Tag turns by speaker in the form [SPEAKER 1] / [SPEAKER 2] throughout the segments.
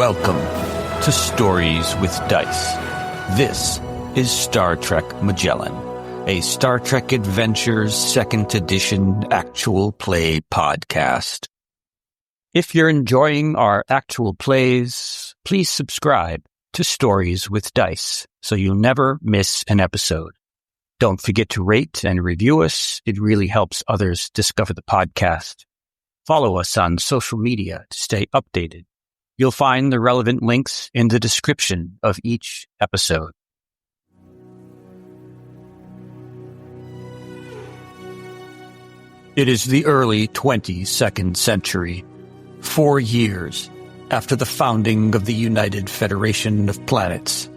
[SPEAKER 1] Welcome to Stories with Dice. This is Star Trek Magellan, a Star Trek Adventures 2nd Edition actual play podcast. If you're enjoying our actual plays, please subscribe to Stories with Dice so you'll never miss an episode. Don't forget to rate and review us. It really helps others discover the podcast. Follow us on social media to stay updated. You'll find the relevant links in the description of each episode. It is the early 22nd century, 4 years after the founding of the United Federation of Planets.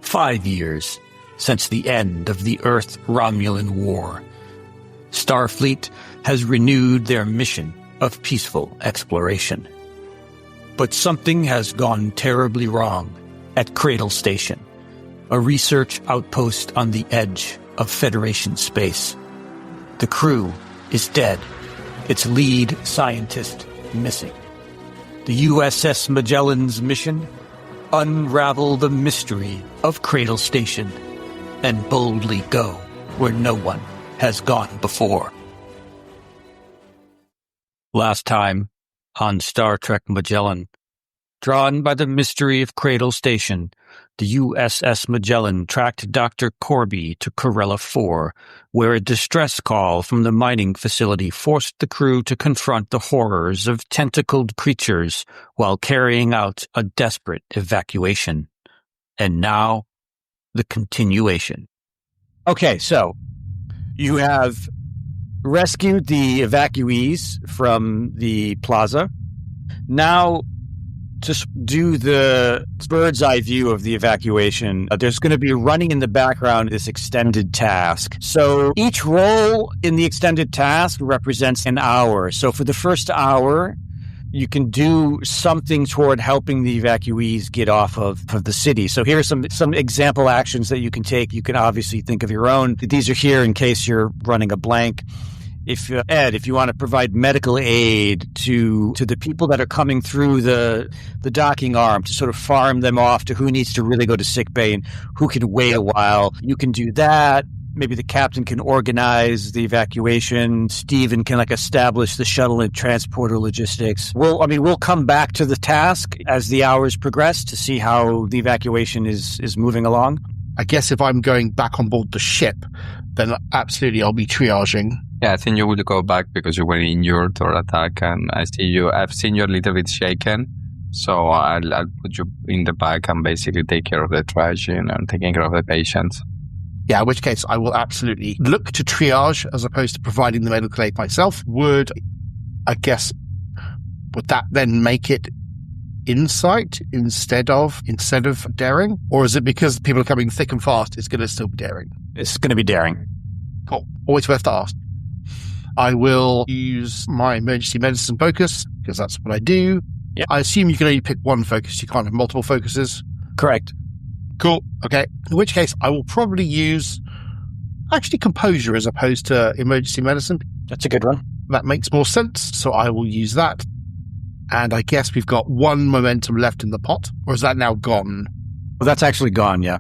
[SPEAKER 1] 5 years since the end of the Earth-Romulan War. Starfleet has renewed their mission of peaceful exploration. But something has gone terribly wrong at Cradle Station, a research outpost on the edge of Federation space. The crew is dead, its lead scientist missing. The USS Magellan's mission? Unravel the mystery of Cradle Station and boldly go where no one has gone before. Last time on Star Trek Magellan, drawn by the mystery of Cradle Station, the USS Magellan tracked Dr. Corby to Corella 4, where a distress call from the mining facility forced the crew to confront the horrors of tentacled creatures while carrying out a desperate evacuation. And now, the continuation. Okay, so you have rescued the evacuees from the plaza. Now, just do the bird's eye view of the evacuation. There's going to be running in the background this extended task. So each role in the extended task represents an hour. So for the first hour, you can do something toward helping the evacuees get off of the city. So here are some example actions that you can take. You can obviously think of your own. These are here in case you're running a blank. If you want to provide medical aid to the people that are coming through the docking arm to sort of farm them off to who needs to really go to sick bay and who can wait a while, you can do that. Maybe the captain can organize the evacuation. Steven can establish the shuttle and transporter logistics. We'll come back to the task as the hours progress to see how the evacuation is moving along.
[SPEAKER 2] I guess if I'm going back on board the ship, then absolutely I'll be triaging.
[SPEAKER 3] Yeah, I think you will go back because you were injured or attacked, and I've seen you a little bit shaken. So I'll put you in the back and basically take care of the triaging and taking care of the patients.
[SPEAKER 2] Yeah, in which case I will absolutely look to triage as opposed to providing the medical aid myself. Would that then make it insight instead of daring? Or is it because people are coming thick and fast, it's going to still be daring?
[SPEAKER 1] It's going to be daring.
[SPEAKER 2] Cool. Always worth to ask. I will use my emergency medicine focus because that's what I do.
[SPEAKER 1] Yep.
[SPEAKER 2] I assume you can only pick one focus. You can't have multiple focuses.
[SPEAKER 1] Correct.
[SPEAKER 2] Cool. Okay. In which case, I will probably use actually composure as opposed to emergency medicine.
[SPEAKER 1] That's a good one.
[SPEAKER 2] That makes more sense. So I will use that. And I guess we've got one momentum left in the pot. Or is that now gone?
[SPEAKER 1] Well, that's actually gone, yeah.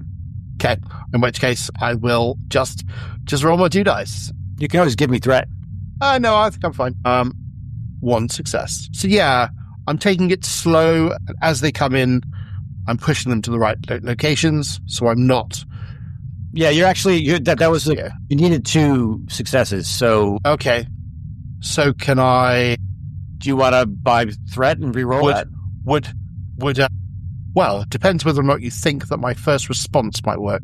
[SPEAKER 2] Okay. In which case, I will just roll my 2 dice.
[SPEAKER 1] You can always give me threat.
[SPEAKER 2] No, I think I'm fine. 1 success. So yeah, I'm taking it slow. And as they come in, I'm pushing them to the right locations. So I'm not.
[SPEAKER 1] Yeah, you needed 2 successes. So
[SPEAKER 2] okay. So can I?
[SPEAKER 1] Do you want to buy threat and reroll that?
[SPEAKER 2] Well, it depends whether or not you think that my first response might work.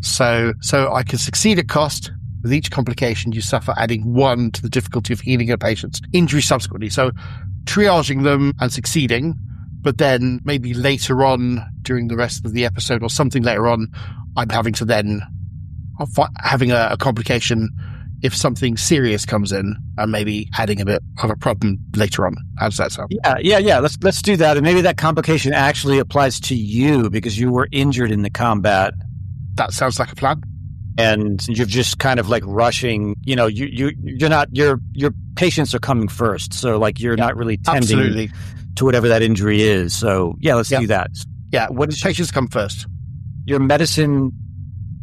[SPEAKER 2] So I can succeed at cost. With each complication you suffer, adding 1 to the difficulty of healing a patient's injury subsequently. So triaging them and succeeding, but then maybe later on during the rest of the episode or something later on, I'm having to then having a complication if something serious comes in and maybe adding a bit of a problem later on. How does that sound?
[SPEAKER 1] Yeah. Let's do that. And maybe that complication actually applies to you because you were injured in the combat.
[SPEAKER 2] That sounds like a plan.
[SPEAKER 1] And you're just kind of rushing, you're not, your patients are coming first. So you're not really tending to whatever that injury is. So yeah, let's do that.
[SPEAKER 2] Yeah. What does patients come first?
[SPEAKER 1] Your medicine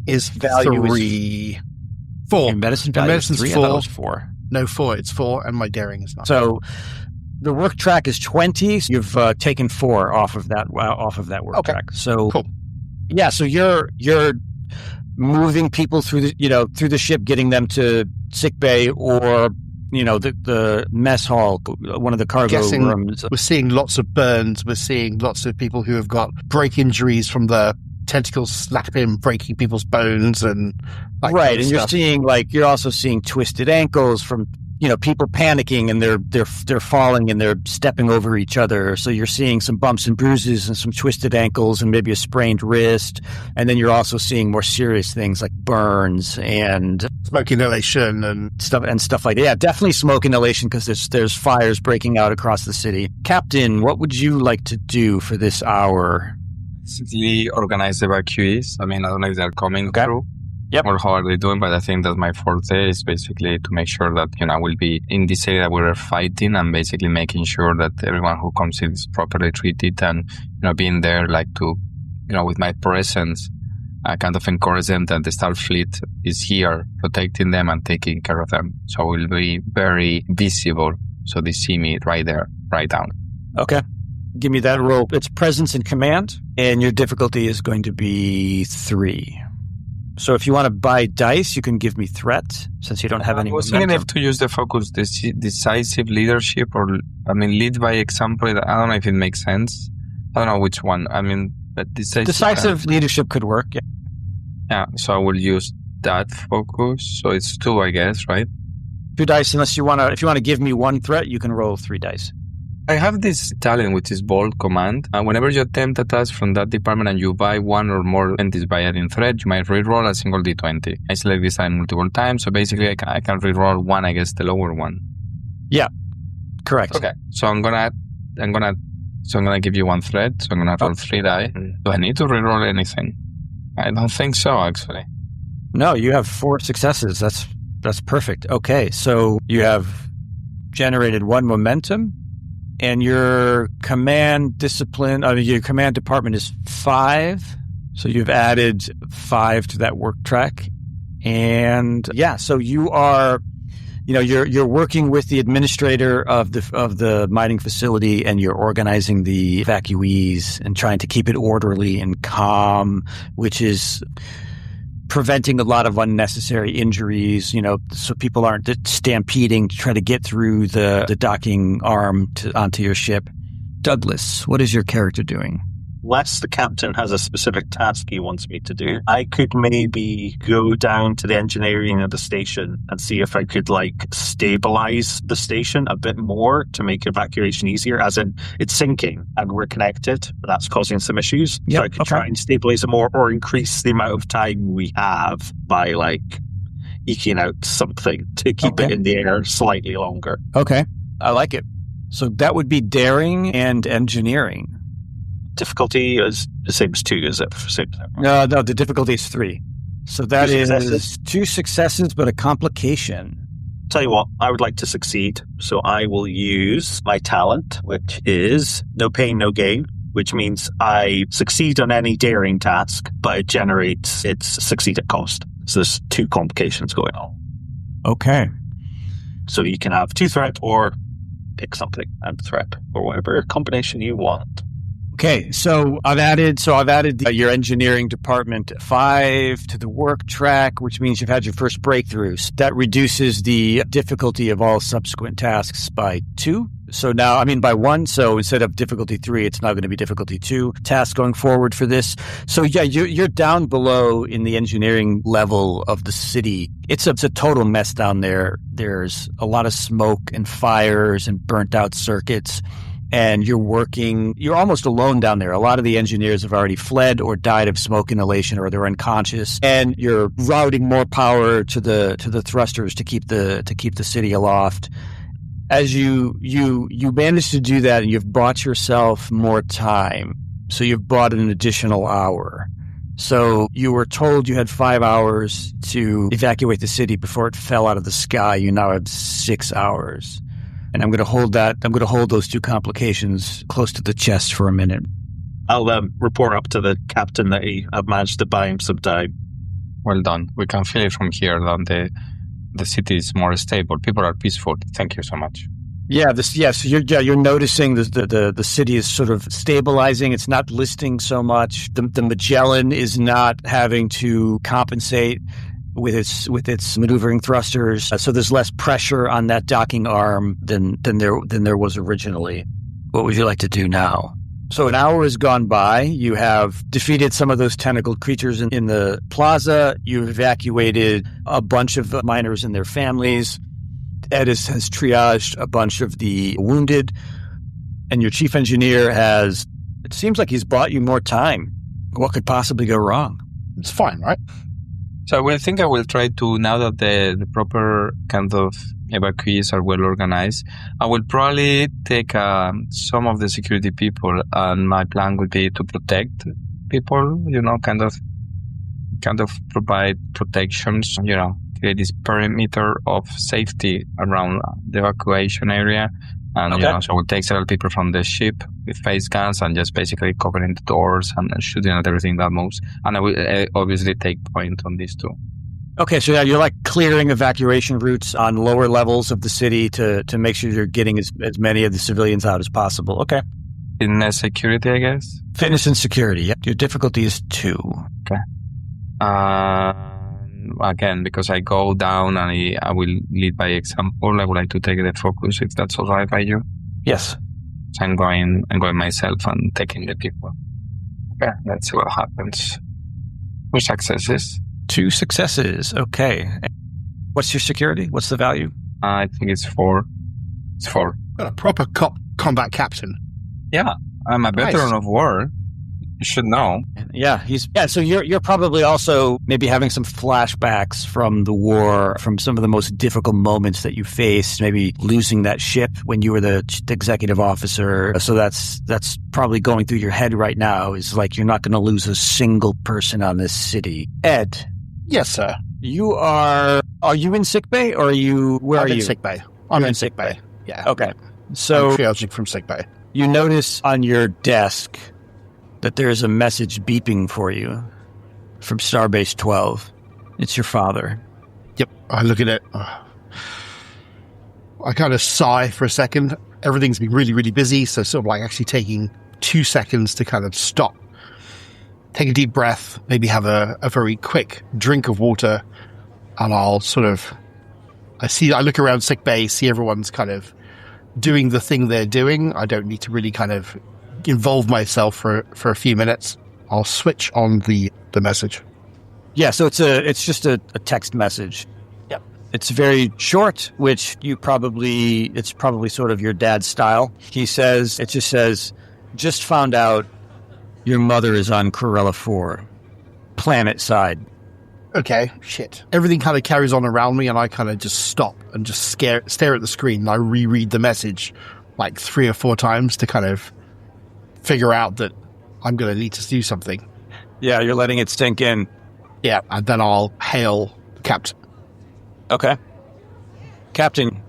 [SPEAKER 2] Is
[SPEAKER 1] value
[SPEAKER 2] 3. 4.
[SPEAKER 1] Your medicine value is 3? I thought it was 4.
[SPEAKER 2] No, 4. It's 4, and my daring is 9.
[SPEAKER 1] So the work track is 20. So you've taken 4 off of that work track. So
[SPEAKER 2] cool.
[SPEAKER 1] Yeah, so you're moving people through the ship, getting them to sick bay or the mess hall, one of the cargo rooms.
[SPEAKER 2] We're seeing lots of burns. We're seeing lots of people who have got break injuries from the tentacles slapping, breaking people's bones, and
[SPEAKER 1] right. And you're also seeing twisted ankles from people panicking, and they're falling and they're stepping over each other. So you're seeing some bumps and bruises and some twisted ankles and maybe a sprained wrist. And then you're also seeing more serious things like burns and
[SPEAKER 2] smoke inhalation and
[SPEAKER 1] stuff like that. Yeah, definitely smoke inhalation because there's fires breaking out across the city. Captain, what would you like to do for this hour?
[SPEAKER 3] Basically, organize evacuees. I mean, I don't know if they're coming through.
[SPEAKER 1] Yep.
[SPEAKER 3] Or how are they doing? But I think that my forte is basically to make sure that, I will be in this area where we're fighting and basically making sure that everyone who comes in is properly treated and, being there with my presence, I kind of encourage them that the Starfleet is here protecting them and taking care of them. So I will be very visible. So they see me right there, right down.
[SPEAKER 1] Okay. Give me that roll. It's presence and command, and your difficulty is going to be 3. So if you want to buy dice, you can give me threat, since you don't have any momentum.
[SPEAKER 3] I was thinking if to use the focus, decisive leadership, or, lead by example. I don't know if it makes sense. I don't know which one. But
[SPEAKER 1] decisive leadership could work, yeah.
[SPEAKER 3] Yeah, so I will use that focus. So it's 2, I guess, right?
[SPEAKER 1] 2 dice, if you want to give me 1 threat, you can roll 3 dice.
[SPEAKER 3] I have this talent, which is bold command. Whenever you attempt a task from that department and you buy 1 or more entities by adding threat, you might reroll a single d20. I select this item multiple times, so basically I can reroll 1 against the lower one.
[SPEAKER 1] Yeah, correct.
[SPEAKER 3] Okay, so I'm gonna give you 1 threat. So I'm gonna roll 3 die. Do I need to reroll anything? I don't think so, actually.
[SPEAKER 1] No, you have 4 successes. That's perfect. Okay, so you have generated 1 momentum. And your command department is 5. So you've added 5 to that work track. And yeah, so you are, you're working with the administrator of the mining facility, and you're organizing the evacuees and trying to keep it orderly and calm, which is preventing a lot of unnecessary injuries, so people aren't stampeding to try to get through the docking arm onto your ship. Douglas, what is your character doing?
[SPEAKER 4] Unless the captain has a specific task he wants me to do, I could maybe go down to the engineering of the station and see if I could stabilize the station a bit more to make evacuation easier, as in it's sinking and we're connected, but that's causing some issues.
[SPEAKER 1] Yep,
[SPEAKER 4] so I could try and stabilize it more or increase the amount of time we have by eking out something to keep it in the air slightly longer.
[SPEAKER 1] Okay, I like it. So that would be daring and engineering.
[SPEAKER 4] Difficulty is the same as 2, is it?
[SPEAKER 1] No, the difficulty is 3. So that is 2 successes, but a complication.
[SPEAKER 4] Tell you what, I would like to succeed. So I will use my talent, which is no pain, no gain, which means I succeed on any daring task, but it generates its succeed at cost. So there's 2 complications going on.
[SPEAKER 1] Okay.
[SPEAKER 4] So you can have 2 threat or pick something and threat, or whatever combination you want.
[SPEAKER 1] Okay, so I've added your engineering department 5 to the work track, which means you've had your first breakthroughs. That reduces the difficulty of all subsequent tasks by 2. So now, by 1. So instead of difficulty 3, it's now going to be difficulty 2 task going forward for this. So yeah, you're down below in the engineering level of the city. It's a total mess down there. There's a lot of smoke and fires and burnt out circuits. And you're almost alone down there. A lot of the engineers have already fled or died of smoke inhalation, or they're unconscious. And you're routing more power to the thrusters to keep the city aloft. As you manage to do that, and you've bought yourself more time. So you've bought an additional hour. So you were told you had 5 hours to evacuate the city before it fell out of the sky. You now have 6 hours. And I'm going to hold that. I'm going to hold those two complications close to the chest for a minute.
[SPEAKER 4] I'll report up to the captain that I've managed to buy him some time.
[SPEAKER 3] Well done. We can feel it from here that the city is more stable. People are peaceful. Thank you so much.
[SPEAKER 1] Yeah, so you're noticing the city is sort of stabilizing. It's not listing so much. The Magellan is not having to compensate with its maneuvering thrusters. So there's less pressure on that docking arm than there was originally. What would you like to do now? So an hour has gone by. You have defeated some of those tentacled creatures in the plaza. You've evacuated a bunch of miners and their families. Ed has triaged a bunch of the wounded. And your chief engineer it seems like he's bought you more time. What could possibly go wrong?
[SPEAKER 2] It's fine, right?
[SPEAKER 3] So I think I will try to, now that the proper kind of evacuees are well organized, I will probably take some of the security people, and my plan would be to protect people, kind of provide protections, create this perimeter of safety around the evacuation area. And,
[SPEAKER 1] okay.
[SPEAKER 3] So we'll take several people from the ship with face guns and just basically covering the doors and shooting at everything that moves. And I will obviously take point on these two.
[SPEAKER 1] Okay, so you're like clearing evacuation routes on lower levels of the city to make sure you're getting as many of the civilians out as possible. Okay.
[SPEAKER 3] Fitness security, I guess?
[SPEAKER 1] Fitness and security, yep. Your difficulty is 2.
[SPEAKER 3] Okay. Again, because I go down and I will lead by example, I would like to take the focus, if that's all right by you.
[SPEAKER 1] Yes.
[SPEAKER 3] So I'm going myself and taking the people. Okay, let's see what happens. 2 successes.
[SPEAKER 1] 2 successes. Okay. What's your security? What's the value?
[SPEAKER 3] I think it's 4. It's 4.
[SPEAKER 2] Got a proper combat captain.
[SPEAKER 3] Yeah, I'm a veteran of war. You should know.
[SPEAKER 1] Yeah, so you're probably also maybe having some flashbacks from the war, from some of the most difficult moments that you faced, maybe losing that ship when you were the executive officer. So that's probably going through your head right now, is like you're not going to lose a single person on this city. Ed.
[SPEAKER 2] Yes, sir.
[SPEAKER 1] Are you in sickbay, or where are you?
[SPEAKER 2] I'm in sickbay. I'm in sickbay. Yeah.
[SPEAKER 1] Okay. So
[SPEAKER 2] I'm triaging from sickbay.
[SPEAKER 1] You notice on your desk that there's a message beeping for you from Starbase 12. It's your father.
[SPEAKER 2] Yep. I look at it. I kind of sigh for a second. Everything's been really, really busy. So sort of like actually taking 2 seconds to kind of stop, take a deep breath, maybe have a very quick drink of water. And I'll sort of, I look around sickbay, see everyone's kind of doing the thing they're doing. I don't need to really kind of involve myself for a few minutes. I'll switch on the message.
[SPEAKER 1] Yeah, so it's just a text message.
[SPEAKER 2] Yep.
[SPEAKER 1] It's very short, which it's probably sort of your dad's style. It just says, just found out your mother is on Corella 4, planet side.
[SPEAKER 2] Okay, shit. Everything kind of carries on around me, and I kind of just stop and just stare at the screen, and I reread the message like 3 or 4 times to kind of figure out that I'm going to need to do something.
[SPEAKER 1] Yeah, you're letting it sink in.
[SPEAKER 2] Yeah, and then I'll hail the captain.
[SPEAKER 1] Okay. Captain,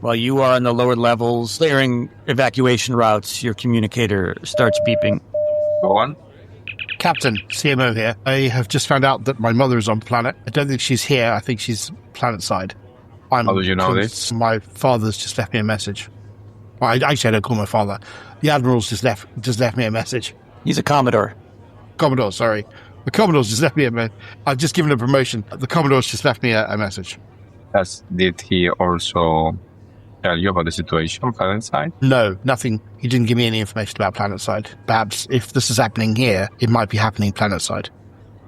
[SPEAKER 1] while you are on the lower levels clearing evacuation routes, your communicator starts beeping.
[SPEAKER 3] Go on.
[SPEAKER 2] Captain, CMO here. I have just found out that my mother is on planet. I don't think she's here. I think she's planet side.
[SPEAKER 3] How did you know this?
[SPEAKER 2] My father's just left me a message. Well, I don't call my father. The Admiral's just left me a message.
[SPEAKER 1] He's a Commodore.
[SPEAKER 2] Commodore, sorry. The Commodore's just left me a message. I've just given a promotion. The Commodore's just left me a message.
[SPEAKER 3] Did he also tell you about the situation planet side?
[SPEAKER 2] No, nothing. He didn't give me any information about planet side. Perhaps if this is happening here, it might be happening planet side.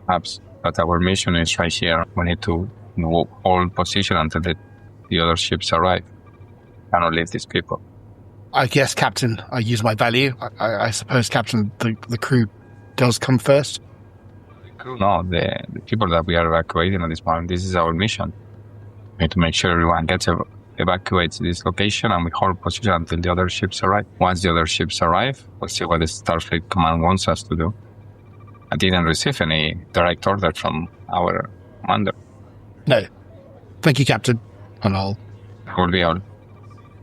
[SPEAKER 3] Perhaps. But our mission is right here. We need to hold position until the other ships arrive. Cannot leave these people.
[SPEAKER 2] I guess, Captain, I use my value. I suppose, Captain, the crew does come first.
[SPEAKER 3] The crew, no. The people that we are evacuating at this moment, this is our mission. We need to make sure everyone evacuates this location, and we hold position until the other ships arrive. Once the other ships arrive, we'll see what the Starfleet command wants us to do. I didn't receive any direct order from our commander.
[SPEAKER 2] No. Thank you, Captain. And I'll...
[SPEAKER 3] Will be all.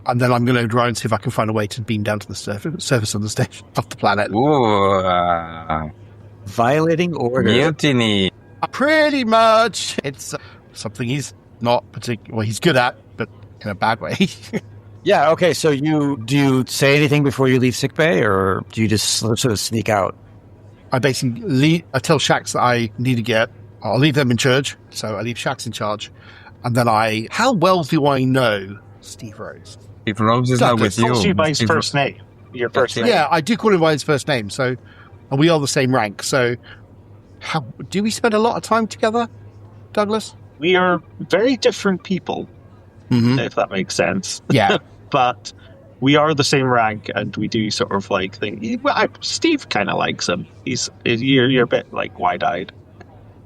[SPEAKER 2] And then I'm going to try and see if I can find a way to beam down to the surface of the station, of the planet.
[SPEAKER 3] Ooh,
[SPEAKER 1] Violating order.
[SPEAKER 3] mutiny.
[SPEAKER 2] Pretty much. It's something he's not particularly, well, he's good at, but in a bad way.
[SPEAKER 1] Yeah, okay, so do you say anything before you leave sickbay, or do you just sort of sneak out?
[SPEAKER 2] I basically I tell Shax that I need to get, I'll leave them in charge, so I leave Shax in charge. And then how well do I know Steve Rose?
[SPEAKER 3] If Rose is not with you,
[SPEAKER 4] Calls you by his first name. Your first name.
[SPEAKER 2] Yeah, I do call him by his first name, so, and we are the same rank, so how do we spend a lot of time together, Douglas?
[SPEAKER 4] We are very different people, if that makes sense.
[SPEAKER 2] Yeah.
[SPEAKER 4] But we are the same rank, and we do sort of like think. Well, Steve kind of likes him. You're a bit like wide-eyed,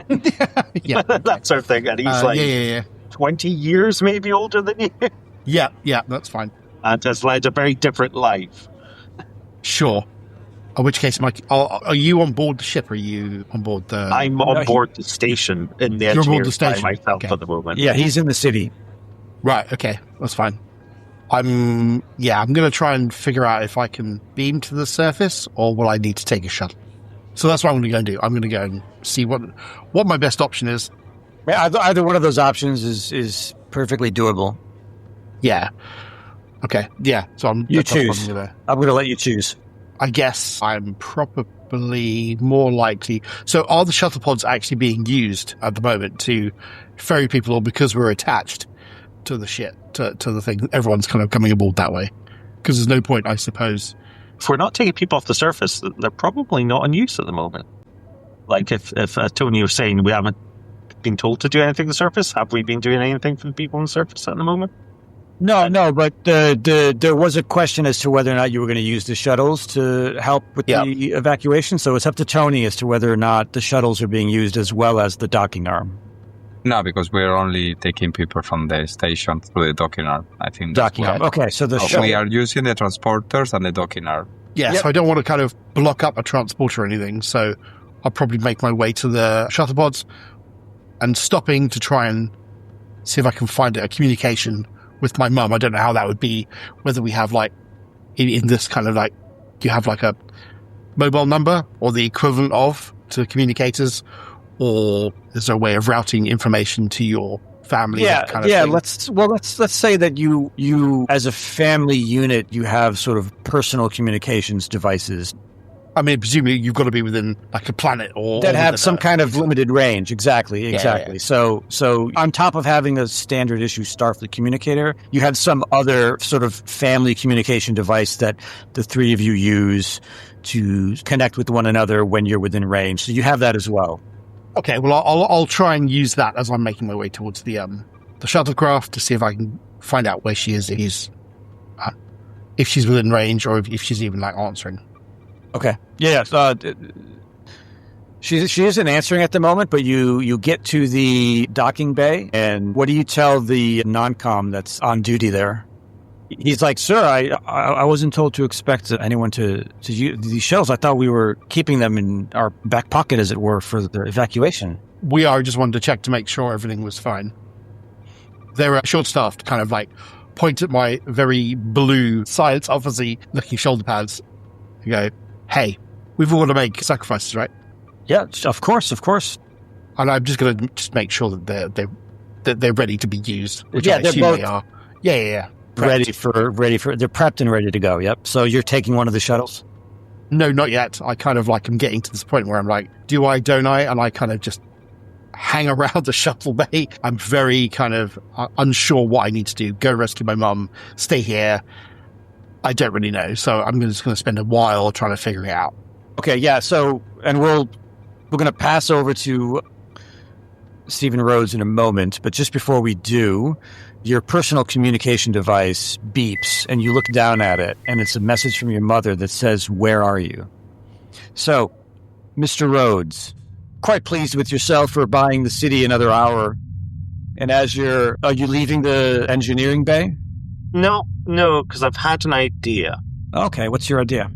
[SPEAKER 2] Yeah.
[SPEAKER 4] that sort of thing. And he's 20 years maybe older than you,
[SPEAKER 2] Yeah, that's fine.
[SPEAKER 4] and has led a very different life.
[SPEAKER 2] Sure. In which case, Mike, are you on board the ship, or are you on board the...
[SPEAKER 4] I'm on board the station in the
[SPEAKER 2] You're on board
[SPEAKER 4] engineering
[SPEAKER 2] the station.
[SPEAKER 4] by myself
[SPEAKER 2] Okay.
[SPEAKER 4] at the moment.
[SPEAKER 1] Yeah, he's in the city.
[SPEAKER 2] Right, okay, that's fine. I'm going to try and figure out if I can beam to the surface, or will I need to take a shuttle. So that's what I'm going to go and do. I'm going to go and see what my best option is.
[SPEAKER 1] Yeah, either one of those options is perfectly doable.
[SPEAKER 2] Yeah. Okay, yeah. So
[SPEAKER 1] You
[SPEAKER 2] that's what
[SPEAKER 1] choose.
[SPEAKER 2] I'm gonna,
[SPEAKER 1] I'm going to let you choose.
[SPEAKER 2] I guess I'm probably more likely... So are the shuttle pods actually being used at the moment to ferry people, or because we're attached to the ship, to the thing, everyone's kind of coming aboard that way? Because there's no point, I suppose.
[SPEAKER 4] If we're not taking people off the surface, they're probably not in use at the moment. Like if Tony was saying we haven't been told to do anything on the surface, have we been doing anything for the people on the surface at the moment?
[SPEAKER 1] No, but there was a question as to whether or not you were going to use the shuttles to help with the evacuation. So it's up to Tony as to whether or not the shuttles are being used as well as the docking arm.
[SPEAKER 3] No, because we're only taking people from the station through the docking arm. I think that's
[SPEAKER 1] Docking arm. Okay, so the shuttle.
[SPEAKER 3] we are using the transporters and the docking arm.
[SPEAKER 2] Yeah, so I don't want to kind of block up a transporter or anything, so I'll probably make my way to the shuttle pods and stopping to try and see if I can find a communication with my mum. I don't know how that would be, whether we have like, in this kind of like, you have like a mobile number or the equivalent of to communicators, or is there a way of routing information to your family?
[SPEAKER 1] Yeah,
[SPEAKER 2] that kind of thing?
[SPEAKER 1] Let's say that you as a family unit, you have sort of personal communications devices.
[SPEAKER 2] I mean, presumably you've got to be within like a planet or
[SPEAKER 1] that have
[SPEAKER 2] within
[SPEAKER 1] some kind of limited range. Exactly.
[SPEAKER 2] Yeah.
[SPEAKER 1] So on top of having a standard issue Starfleet communicator, you have some other sort of family communication device that the three of you use to connect with one another when you're within range. So you have that as well.
[SPEAKER 2] Okay, well, I'll try and use that as I'm making my way towards the shuttlecraft to see if I can find out where she is, if she's within range, or if she's even like answering.
[SPEAKER 1] Okay. Yeah. She isn't answering at the moment, but you get to the docking bay, and what do you tell the non-com that's on duty there? He's like, "Sir, I wasn't told to expect anyone to use these shells. I thought we were keeping them in our back pocket, as it were, for the evacuation."
[SPEAKER 2] We are just wanted to check to make sure everything was fine. They were short-staffed, kind of like point at my very blue science officer looking shoulder pads and go, "Hey, we've all got to make sacrifices, right?"
[SPEAKER 1] Yeah, of course.
[SPEAKER 2] And I'm just going to make sure that they're ready to be used, which I
[SPEAKER 1] they're
[SPEAKER 2] assume
[SPEAKER 1] both
[SPEAKER 2] they are. Yeah.
[SPEAKER 1] Ready for. They're prepped and ready to go. Yep. So you're taking one of the shuttles?
[SPEAKER 2] No, not yet. I kind of like am getting to this point where I'm like, do I, don't I? And I kind of just hang around the shuttle bay. I'm very kind of unsure what I need to do. Go rescue my mum, stay here. I don't really know. So I'm just going to spend a while trying to figure it out.
[SPEAKER 1] Okay, yeah. So, and we're going to pass over to Stephen Rhodes in a moment, but just before we do, your personal communication device beeps, and you look down at it, and it's a message from your mother that says, "Where are you?" So, Mr. Rhodes, quite pleased with yourself for buying the city another hour. And are you leaving the engineering bay?
[SPEAKER 4] No, because I've had an idea.
[SPEAKER 1] Okay, what's your idea?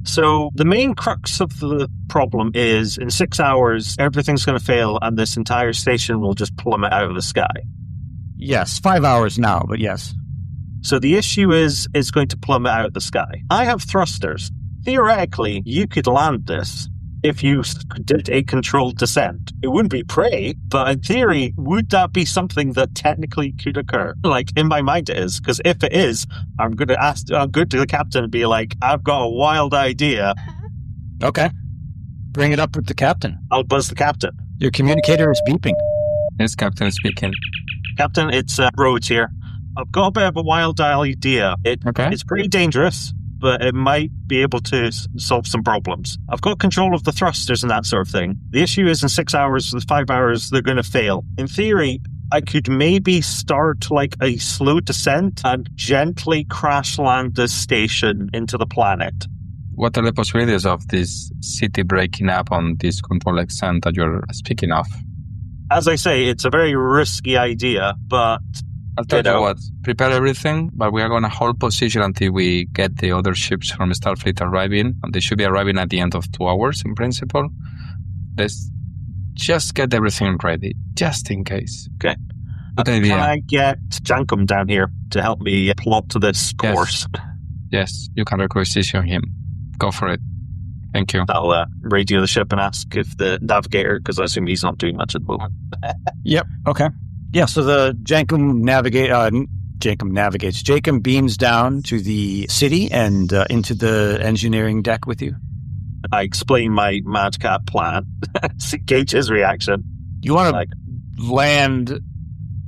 [SPEAKER 4] So the main crux of the problem is in 6 hours, everything's going to fail and this entire station will just plummet out of the sky.
[SPEAKER 1] Yes, 5 hours now, but yes.
[SPEAKER 4] So the issue is it's going to plummet out of the sky. I have thrusters. Theoretically, you could land this if you did a controlled descent. It wouldn't be prey, but in theory, would that be something that technically could occur? Like, in my mind it is, because if it is, I'm going to go to the captain and be like, I've got a wild idea.
[SPEAKER 1] Okay. Bring it up with the captain.
[SPEAKER 4] I'll buzz the captain.
[SPEAKER 1] Your communicator is beeping.
[SPEAKER 3] Yes, Captain speaking.
[SPEAKER 4] Captain, it's Rhodes here. I've got a bit of a wild idea. It's pretty dangerous, but it might be able to solve some problems. I've got control of the thrusters and that sort of thing. The issue is in 6 hours, 5 hours, they're going to fail. In theory, I could maybe start like a slow descent and gently crash land this station into the planet.
[SPEAKER 3] What are the possibilities of this city breaking up on this control extent that you're speaking of?
[SPEAKER 4] As I say, it's a very risky idea, but
[SPEAKER 3] I'll tell you what, prepare everything, but we are going to hold position until we get the other ships from Starfleet arriving. And they should be arriving at the end of 2 hours, in principle. Let's just get everything ready, just in case.
[SPEAKER 4] Okay.
[SPEAKER 3] Good idea.
[SPEAKER 4] Can I get Jankum down here to help me plot to this course?
[SPEAKER 3] Yes, you can requisition him. Go for it. Thank you.
[SPEAKER 4] I'll radio the ship and ask if the navigator, because I assume he's not doing much at the moment.
[SPEAKER 1] Yep. Okay. Yeah, so the Jankum navigates. Jacob beams down to the city and into the engineering deck with you.
[SPEAKER 4] I explain my madcap plan. Gauge his reaction.
[SPEAKER 1] You want to land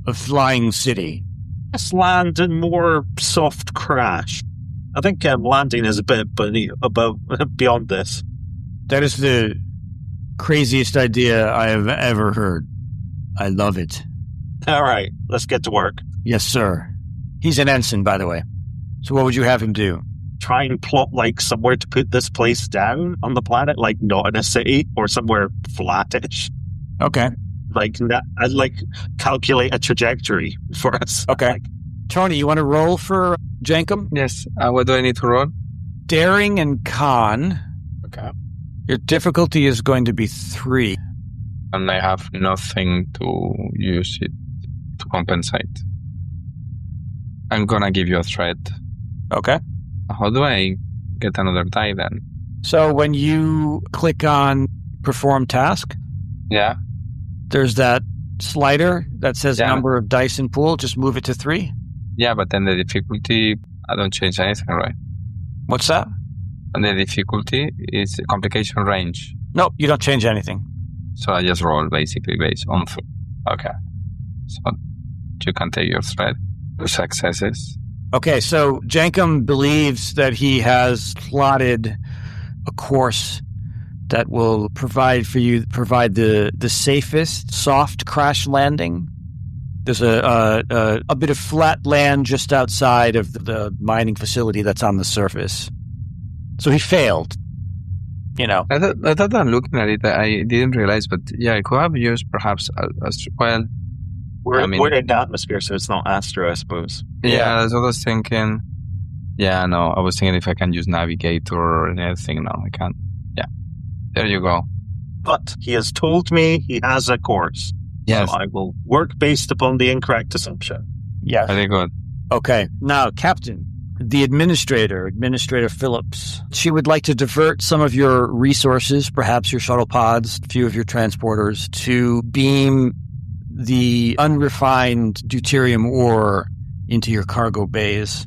[SPEAKER 1] a flying city?
[SPEAKER 4] Just land and more soft crash. I think landing is a bit beyond this.
[SPEAKER 1] That is the craziest idea I have ever heard. I love it.
[SPEAKER 4] All right, let's get to work.
[SPEAKER 1] Yes, sir. He's an ensign, by the way. So what would you have him do?
[SPEAKER 4] Try and plot somewhere to put this place down on the planet, not in a city or somewhere flattish.
[SPEAKER 1] Okay.
[SPEAKER 4] I'd calculate a trajectory for us.
[SPEAKER 1] Okay. Tony, you want to roll for Jankum?
[SPEAKER 3] Yes. What do I need to roll?
[SPEAKER 1] Daring and con.
[SPEAKER 3] Okay.
[SPEAKER 1] Your difficulty is going to be 3.
[SPEAKER 3] And I have nothing to use it to compensate. I'm going to give you a threat.
[SPEAKER 1] Okay.
[SPEAKER 3] How do I get another die then?
[SPEAKER 1] So when you click on perform task,
[SPEAKER 3] yeah,
[SPEAKER 1] there's that slider that says number of dice in pool. Just move it to 3.
[SPEAKER 3] Yeah, but then the difficulty, I don't change anything, right?
[SPEAKER 1] What's that?
[SPEAKER 3] And the difficulty is complication range.
[SPEAKER 1] Nope, you don't change anything.
[SPEAKER 3] So I just roll basically based on 3. Okay. So you can take your threat. Your successes.
[SPEAKER 1] Okay, so Jankum believes that he has plotted a course that will provide the safest soft crash landing. There's a bit of flat land just outside of the mining facility that's on the surface. So he failed. I
[SPEAKER 3] thought I'm looking at it, I didn't realize, but yeah, I could have used perhaps as well.
[SPEAKER 4] We're in the atmosphere, so it's not astro, I suppose.
[SPEAKER 3] Yeah, that's what I was thinking. Yeah, no, I was thinking if I can use navigator or anything. No, I can't. Yeah, there you go.
[SPEAKER 4] But he has told me he has a course.
[SPEAKER 3] Yes.
[SPEAKER 4] So I will work based upon the incorrect assumption.
[SPEAKER 1] Yes.
[SPEAKER 3] Very good.
[SPEAKER 1] Okay. Now, Captain, the Administrator Phillips, she would like to divert some of your resources, perhaps your shuttle pods, a few of your transporters, to beam the unrefined deuterium ore into your cargo bays.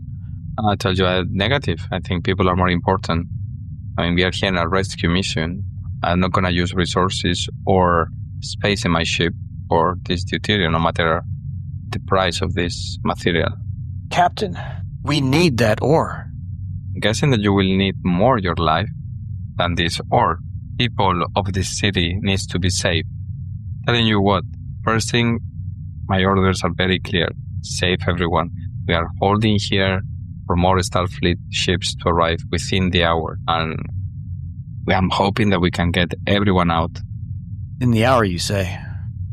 [SPEAKER 3] I told you negative. I think people are more important. We are here in a rescue mission. I'm not going to use resources or space in my ship for this deuterium, no matter the price of this material.
[SPEAKER 1] Captain, we need that ore.
[SPEAKER 3] I'm guessing that you will need more your life than this ore. People of this city needs to be safe. Telling you what, first thing, my orders are very clear. Save everyone. We are holding here for more Starfleet ships to arrive within the hour. And I'm hoping that we can get everyone out.
[SPEAKER 1] In the hour, you say?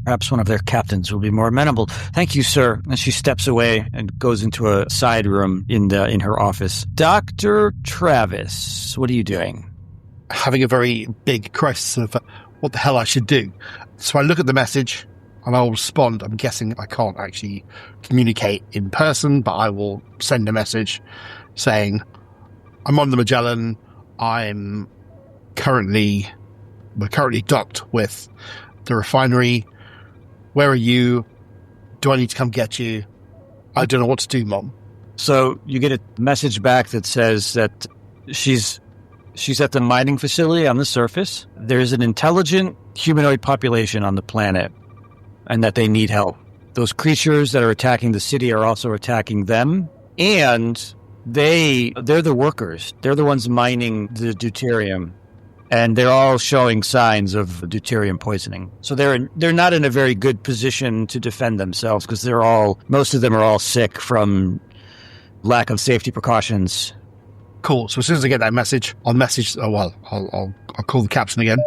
[SPEAKER 1] Perhaps one of their captains will be more amenable. Thank you, sir. And she steps away and goes into a side room in her office. Dr. Travis, what are you doing?
[SPEAKER 2] Having a very big crisis of what the hell I should do. So I look at the message, and I'll respond. I'm guessing I can't actually communicate in person, but I will send a message saying, I'm on the Magellan. We're currently docked with the refinery. Where are you? Do I need to come get you? I don't know what to do, Mom.
[SPEAKER 1] So you get a message back that says that she's at the mining facility on the surface. There's an intelligent humanoid population on the planet, and that they need help. Those creatures that are attacking the city are also attacking them, and they're the workers. They're the ones mining the deuterium, and they're all showing signs of deuterium poisoning. So they're not in a very good position to defend themselves because most of them are all sick from lack of safety precautions.
[SPEAKER 2] Cool. So as soon as I get that message, I'll message. I'll call the captain again.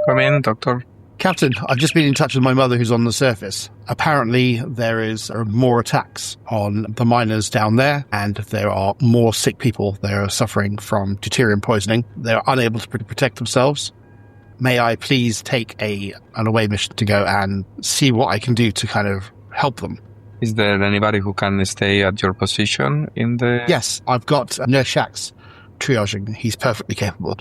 [SPEAKER 3] Come in, Doctor.
[SPEAKER 2] Captain, I've just been in touch with my mother who's on the surface. Apparently, there are more attacks on the miners down there, and there are more sick people. They are suffering from deuterium poisoning. They're unable to protect themselves. May I please take an away mission to go and see what I can do to kind of help them?
[SPEAKER 3] Is there anybody who can stay at your position in the...
[SPEAKER 2] Yes, I've got Nurse Shax triaging. He's perfectly capable.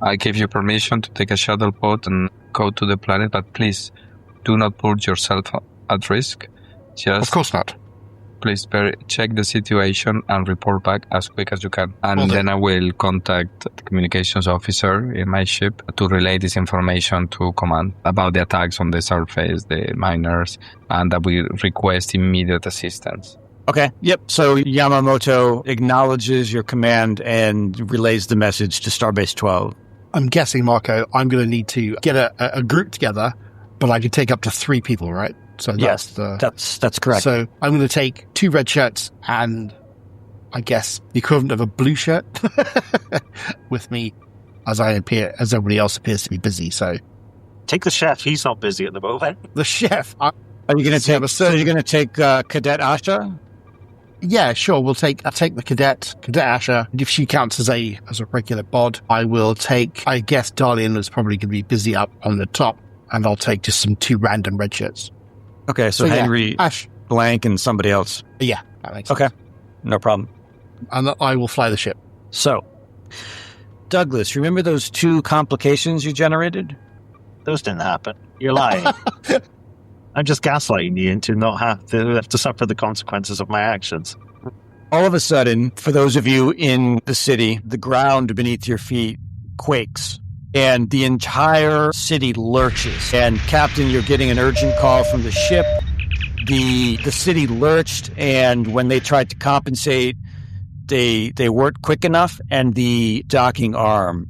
[SPEAKER 3] I give you permission to take a shuttle pod and go to the planet, but please do not put yourself at risk. Just,
[SPEAKER 2] of course not.
[SPEAKER 3] Please check the situation and report back as quick as you can. And then I will contact the communications officer in my ship to relay this information to command about the attacks on the surface, the miners, and that we request immediate assistance.
[SPEAKER 1] Okay, yep. So Yamamoto acknowledges your command and relays the message to Starbase 12.
[SPEAKER 2] I'm guessing, Marco, I'm going to need to get a group together, but I can take up to 3 people, right? So
[SPEAKER 1] that's correct.
[SPEAKER 2] So I'm going to take 2 red shirts and I guess the equivalent of a blue shirt with me as everybody else appears to be busy. So
[SPEAKER 4] take the chef. He's not busy at the moment.
[SPEAKER 2] The chef.
[SPEAKER 1] Are you going to take? So you're going to take Cadet Asha?
[SPEAKER 2] Yeah, sure. I'll take the cadet Asha. If she counts as a regular bod, I will take. I guess Darlene is probably going to be busy up on the top, and I'll take just 2 random red shirts.
[SPEAKER 1] Okay, so Henry,
[SPEAKER 2] Ash,
[SPEAKER 1] Blank, and somebody else.
[SPEAKER 2] Yeah, that makes sense.
[SPEAKER 1] Okay, no problem.
[SPEAKER 2] And I will fly the ship.
[SPEAKER 1] So, Douglas, remember those 2 complications you generated?
[SPEAKER 4] Those didn't happen. You're lying. I'm just gaslighting you into not have to suffer the consequences of my actions.
[SPEAKER 1] All of a sudden, for those of you in the city, the ground beneath your feet quakes, and the entire city lurches. And Captain, you're getting an urgent call from the ship. The city lurched, and when they tried to compensate, they weren't quick enough, and the docking arm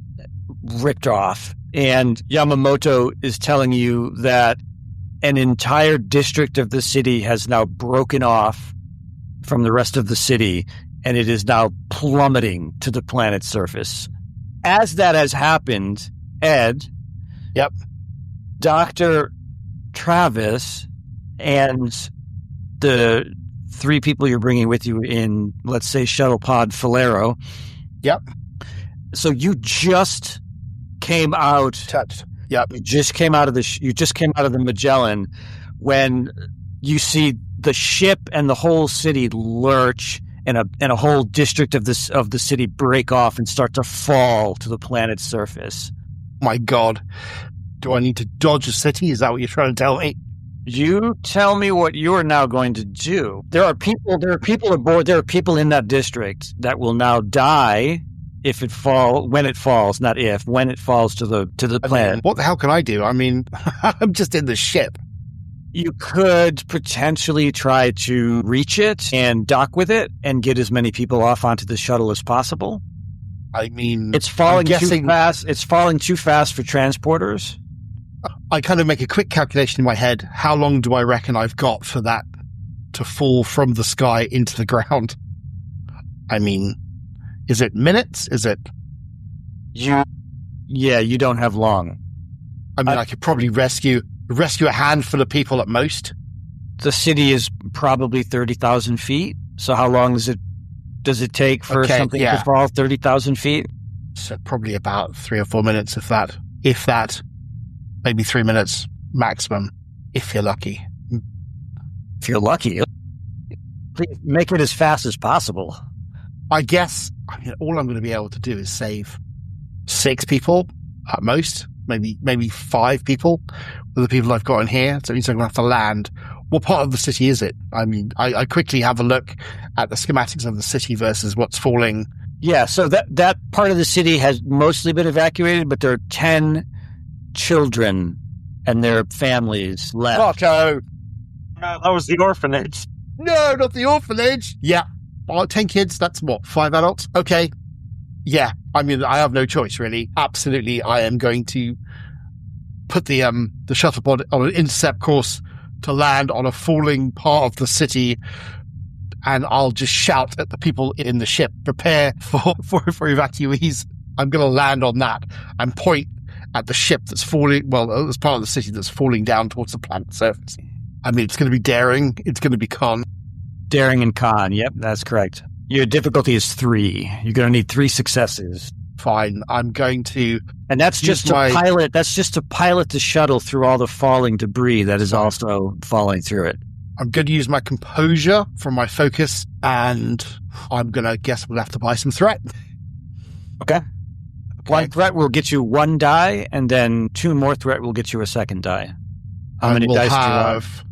[SPEAKER 1] ripped off. And Yamamoto is telling you that an entire district of the city has now broken off from the rest of the city, and it is now plummeting to the planet's surface. As that has happened, Ed,
[SPEAKER 2] yep,
[SPEAKER 1] Dr. Travis and the 3 people you're bringing with you in, let's say, Shuttle Pod Falero.
[SPEAKER 2] Yep.
[SPEAKER 1] So you just came out.
[SPEAKER 2] Touched. Yep.
[SPEAKER 1] You just came out of the Magellan when you see the ship and the whole city lurch and a whole district of the city break off and start to fall to the planet's surface.
[SPEAKER 2] My God. Do I need to dodge a city? Is that what you're trying to tell me?
[SPEAKER 1] You tell me what you are now going to do. There are people aboard. There are people in that district that will now die when it falls to the planet.
[SPEAKER 2] What the hell can I do? I mean, I'm just in the ship.
[SPEAKER 1] You could potentially try to reach it and dock with it and get as many people off onto the shuttle as possible.
[SPEAKER 2] I mean,
[SPEAKER 1] it's falling too fast. It's falling too fast for transporters.
[SPEAKER 2] I kind of make a quick calculation in my head. How long do I reckon I've got for that to fall from the sky into the ground? I mean, is it minutes? Is it?
[SPEAKER 1] Yeah, you don't have long.
[SPEAKER 2] I mean, I could probably rescue a handful of people at most.
[SPEAKER 1] The city is probably 30,000 feet. So how long does it take for something to fall 30,000 feet?
[SPEAKER 2] So probably about 3 or 4 minutes, if that, maybe 3 minutes maximum. if you're lucky.
[SPEAKER 1] If you're lucky, please make it as fast as possible.
[SPEAKER 2] I guess all I'm going to be able to do is save 6 people at most, maybe 5 people with the people I've got in here. So it means I'm going to have to land. What part of the city is it? I mean, I quickly have a look at the schematics of the city versus what's falling.
[SPEAKER 1] Yeah, so that part of the city has mostly been evacuated, but there are 10 children and their families left.
[SPEAKER 2] Otto!
[SPEAKER 4] No, that was the orphanage.
[SPEAKER 2] No, not the orphanage. Yeah. 10 kids, that's what, 5 adults? Okay. Yeah. I mean, I have no choice, really. Absolutely. I am going to put the shuttle pod on an intercept course to land on a falling part of the city, and I'll just shout at the people in the ship, prepare for evacuees. I'm going to land on that and point at the ship that's falling, well, it's part of the city that's falling down towards the planet surface. I mean, it's going to be daring. It's going to be con.
[SPEAKER 1] Daring and con. Yep, that's correct. Your difficulty is 3. You're going to need 3 successes.
[SPEAKER 2] Fine. I'm going to...
[SPEAKER 1] And that's just to pilot. That's just to pilot the shuttle through all the falling debris that is also falling through it.
[SPEAKER 2] I'm going to use my composure from my focus, and I'm going to guess we'll have to buy some threat.
[SPEAKER 1] Okay. 1 threat will get you 1 die, and then 2 more threat will get you a 2nd die. How many dice do you have?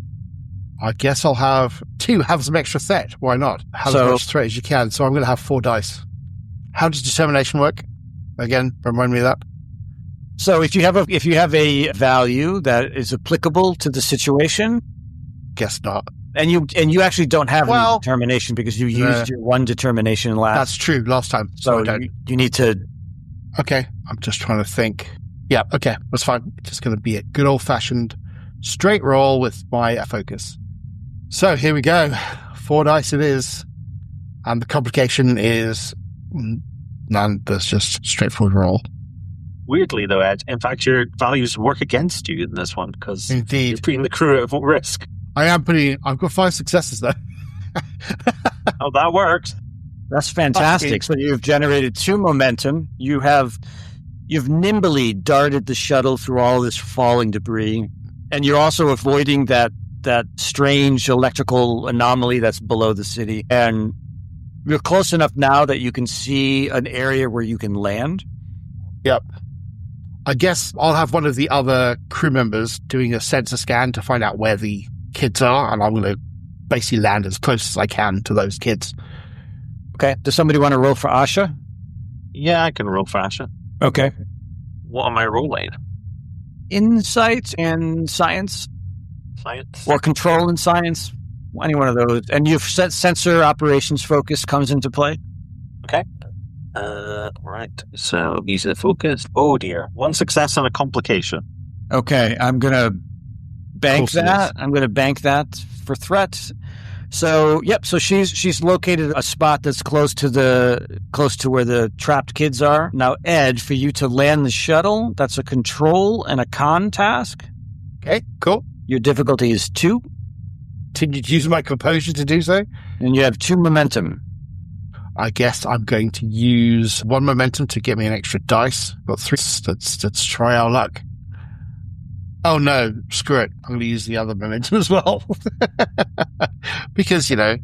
[SPEAKER 2] I guess I'll have 2. Have some extra threat. Why not? Have as much threat as you can. So I'm going to have 4 dice. How does determination work? Again, remind me of that.
[SPEAKER 1] So if you have a value that is applicable to the situation,
[SPEAKER 2] guess not.
[SPEAKER 1] And you actually don't have any determination because you used your 1 determination last.
[SPEAKER 2] That's true. Last time.
[SPEAKER 1] So you need to.
[SPEAKER 2] Okay, I'm just trying to think. Yeah. Okay, that's fine. It's just going to be a good old fashioned straight roll with my focus. So here we go. 4 dice it is. And the complication is none. That's just straightforward roll.
[SPEAKER 4] Weirdly, though, Ed, in fact, your values work against you in this one because you're putting the crew at risk.
[SPEAKER 2] I've got 5 successes, though.
[SPEAKER 4] Oh, that works.
[SPEAKER 1] That's fantastic. So you've generated 2 momentum. You've nimbly darted the shuttle through all this falling debris. And you're also avoiding that strange electrical anomaly that's below the city. And you're close enough now that you can see an area where you can land.
[SPEAKER 2] Yep. I guess I'll have one of the other crew members doing a sensor scan to find out where the kids are, and I'm going to basically land as close as I can to those kids.
[SPEAKER 1] Okay. Does somebody want to roll for Asha?
[SPEAKER 4] Yeah, I can roll for Asha.
[SPEAKER 1] Okay.
[SPEAKER 4] What am I rolling?
[SPEAKER 1] Insight and science.
[SPEAKER 4] Science.
[SPEAKER 1] Or control and science. Any one of those. And you've set sensor operations focus comes into play.
[SPEAKER 4] Okay. Right. So use the focus. Oh dear. 1 success and a complication.
[SPEAKER 1] Okay. I'm going to bank that. I'm going to bank that for threat. So, yep. So she's located a spot that's close to where the trapped kids are. Now, Ed, for you to land the shuttle, that's a control and a con task.
[SPEAKER 2] Okay, cool.
[SPEAKER 1] Your difficulty is 2.
[SPEAKER 2] Did you use my composure to do so?
[SPEAKER 1] And you have 2 momentum.
[SPEAKER 2] I guess I'm going to use 1 momentum to get me an extra dice. Got 3. Let's try our luck. Oh no, screw it. I'm going to use the other momentum as well. Because, you don't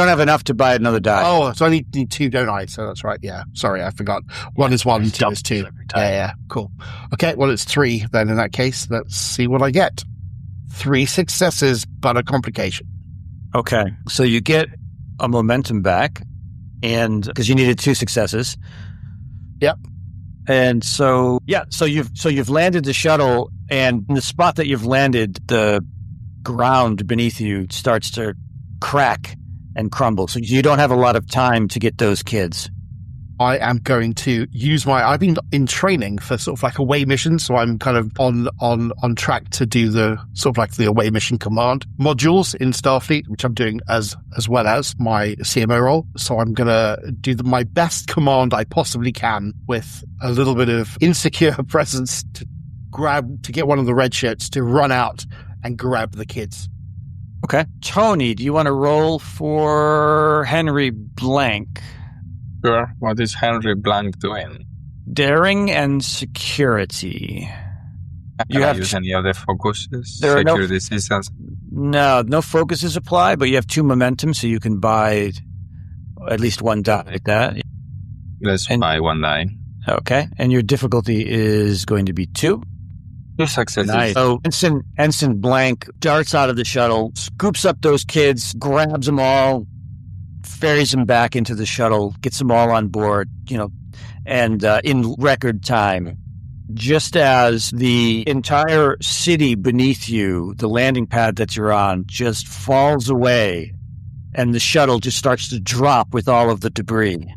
[SPEAKER 2] have enough to buy another die. Oh, so I need 2, don't I? So that's right. Yeah. Sorry, I forgot. 1 is 1, 2 is 2. Yeah. Cool. Okay, well, it's 3 then in that case. Let's see what I get. 3 successes, but a complication.
[SPEAKER 1] Okay. So you get a momentum back, and because you needed 2 successes.
[SPEAKER 2] Yep.
[SPEAKER 1] And so you've landed the shuttle, and in the spot that you've landed, the ground beneath you starts to crack and crumble. So you don't have a lot of time to get those kids.
[SPEAKER 2] I am going to use I've been in training for sort of like away missions, so I'm kind of on track to do the sort of like the away mission command modules in Starfleet, which I'm doing as well as my CMO role. So I'm going to do my best command I possibly can with a little bit of insecure presence to get one of the red shirts to run out and grab the kids.
[SPEAKER 1] Okay. Tony, do you want to roll for Henry Blank?
[SPEAKER 3] Sure. What is Henry Blank doing?
[SPEAKER 1] Daring and security.
[SPEAKER 3] Can I use any of the focuses?
[SPEAKER 1] There are
[SPEAKER 3] Security systems?
[SPEAKER 1] No focuses apply, but you have 2 momentum, so you can buy at least 1 die like that.
[SPEAKER 3] Let's buy 1 die.
[SPEAKER 1] Okay, and your difficulty is going to be 2.
[SPEAKER 3] 2 successes.
[SPEAKER 1] Nice. So Ensign Blank darts out of the shuttle, scoops up those kids, grabs them all, ferries them back into the shuttle, gets them all on board, and in record time. Just as the entire city beneath you, the landing pad that you're on, just falls away, and the shuttle just starts to drop with all of the debris.